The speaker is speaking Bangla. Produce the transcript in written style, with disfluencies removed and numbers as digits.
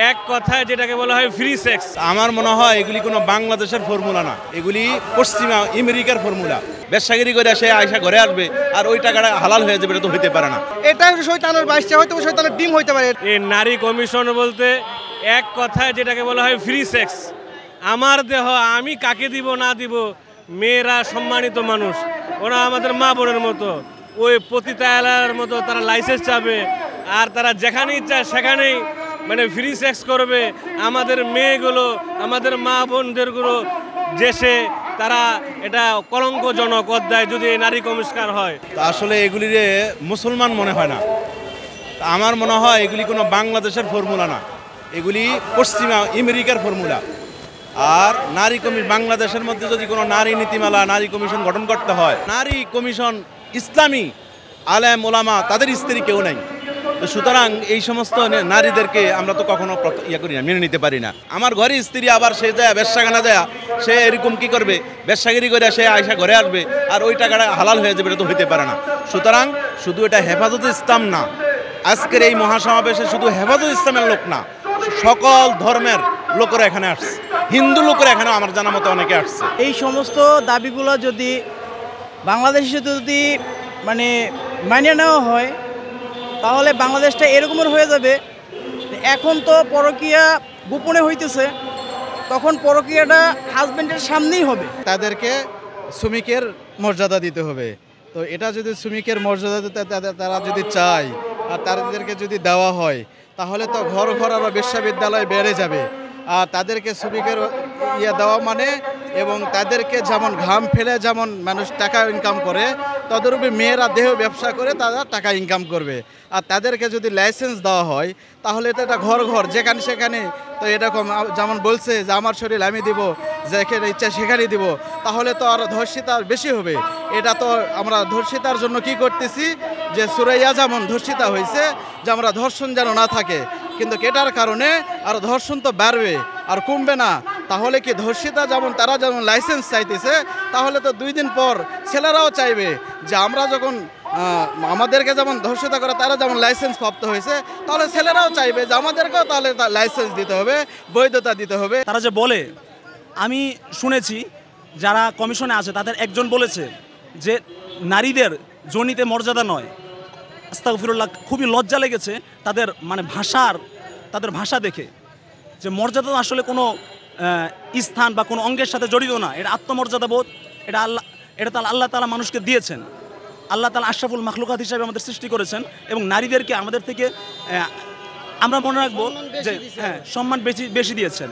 এক কথায় যেটাকে বলা হয় ফ্রি সেক্স। আমার মনে হয় এগুলি কোনো বাংলাদেশের ফর্মুলা না, এগুলি পশ্চিমা আমেরিকার ফর্মুলা। ব্যবসাগিরি করে সে আয়সা ঘরে আসবে আর ওই টাকাটা হালাল হয়ে যাবে, এটা তো হইতে পারে না। এটা শয়তানের বাচ্চা, হয়তো শয়তানের ডিম হইতে পারে। এই নারী কমিশন বলতে এক কথায় যেটাকে বলা হয় ফ্রি সেক্স। আমার দেহ আমি কাকে দিব না দিব, মেয়েরা সম্মানিত মানুষ, ওরা আমাদের মা বোনের মতো, ওই পতিতালয়ের মতো তারা লাইসেন্স চাবে আর তারা যেখানেই চায় সেখানেই মানে ফ্রি সেক্স করবে। আমাদের মেয়েগুলো, আমাদের মা বোনদেরগুলো দেশে তারা এটা কলঙ্কজনক অধ্যায় যদি এই নারী কমিশনার হয়। আসলে এগুলিরে মুসলমান মনে হয় না, আমার মনে হয় এগুলি কোনো বাংলাদেশের ফর্মুলা না, এগুলি পশ্চিমা আমেরিকার ফর্মুলা। আর নারী কমিশন, বাংলাদেশের মধ্যে যদি কোনো নারী নীতিমালা, নারী কমিশন গঠন করতে হয়, নারী কমিশন ইসলামী আলেম ওলামা তাদের স্ত্রী কেউ নাই, তো সুতরাং এই সমস্ত নারীদেরকে আমরা তো কখনো করি না, মেনে নিতে পারি না। আমার ঘরে স্ত্রী আবার সে যায় ব্যবসাখানা যায়, সে এরকম কি করবে, ব্যবসাগিরি করে সে আয়সা ঘরে আসবে আর ওই টাকাটা হালাল হয়ে যাবে, এটা তো হইতে পারে না। সুতরাং শুধু এটা হেফাজতে ইসলাম না, আজকের এই মহাসমাবেশে শুধু হেফাজতে ইসলামের লোক না, সকল ধর্মের লোকেরা এখানে আসছে, হিন্দু লোকেরা এখানে আমার জানা মতো অনেকে আসছে। এই সমস্ত দাবিগুলো যদি বাংলাদেশে যদি মানে মানিয়ে নেওয়া হয় তাহলে বাংলাদেশটা এরকমের হয়ে যাবে। এখন তো পরকীয়া গোপনে হইতেছে, তখন পরকীয়াটা হাজবেন্ডের সামনেই হবে। তাদেরকে শ্রমিকের মর্যাদা দিতে হবে। তো এটা যদি শ্রমিকের মর্যাদা তারা যদি চায় আর তাদেরকে যদি দেওয়া হয় তাহলে তো ঘর ঘর আরও বিশ্ববিদ্যালয় বেড়ে যাবে। আর তাদেরকে শ্রমিকের দেওয়া মানে, এবং তাদেরকে যেমন ঘাম ফেলে যেমন মানুষ টাকা ইনকাম করে, তদরূপে মেয়েরা দেহ ব্যবসা করে তারা টাকা ইনকাম করবে। আর তাদেরকে যদি লাইসেন্স দেওয়া হয় তাহলে তো এটা ঘর ঘর যেখানে সেখানে, তো এরকম যেমন বলছে যে আমার শরীর আমি দিব, যেখানে ইচ্ছা সেখানেই দিব, তাহলে তো আর ধর্ষিতা বেশি হবে। এটা তো আমরা ধর্ষিতার জন্য কি করতেছি, যে সুরাইয়া যেমন ধর্ষিতা হয়েছে, যে আমরা ধর্ষণ যেন না থাকে, কিন্তু এটার কারণে আর ধর্ষণ তো বাড়বে আর কমবে না। তাহলে কি ধর্ষিতা যেমন তারা যেমন লাইসেন্স চাইতেছে, তাহলে তো 2 দিন পর ছেলেরাও চাইবে যে আমরা যখন আমাদেরকে যেমন ধর্ষিতা করে তারা যেমন লাইসেন্স প্রাপ্ত হয়েছে, তাহলে ছেলেরাও চাইবে যে আমাদেরকেও তাহলে লাইসেন্স দিতে হবে, বৈধতা দিতে হবে। তারা যে বলে, আমি শুনেছি যারা কমিশনে আছে তাদের একজন বলেছে যে নারীদের যোনিতে মর্যাদা নয়। আস্তাগফিরুল্লাহ, খুবই লজ্জা লেগেছে তাদের মানে তাদের ভাষা দেখে, যে মর্যাদা আসলে কোনো স্থান বা কোনো অঙ্গের সাথে জড়িত না, এটা আত্মমর্যাদা বোধ। এটা আল্লাহ তাআলা মানুষকে দিয়েছেন। আল্লাহ তাআলা আশরাফুল মাখলুকাত হিসাবে আমাদের সৃষ্টি করেছেন এবং নারীদেরকে আমাদের থেকে আমরা মনে রাখবো যে সম্মান বেশি দিয়েছেন।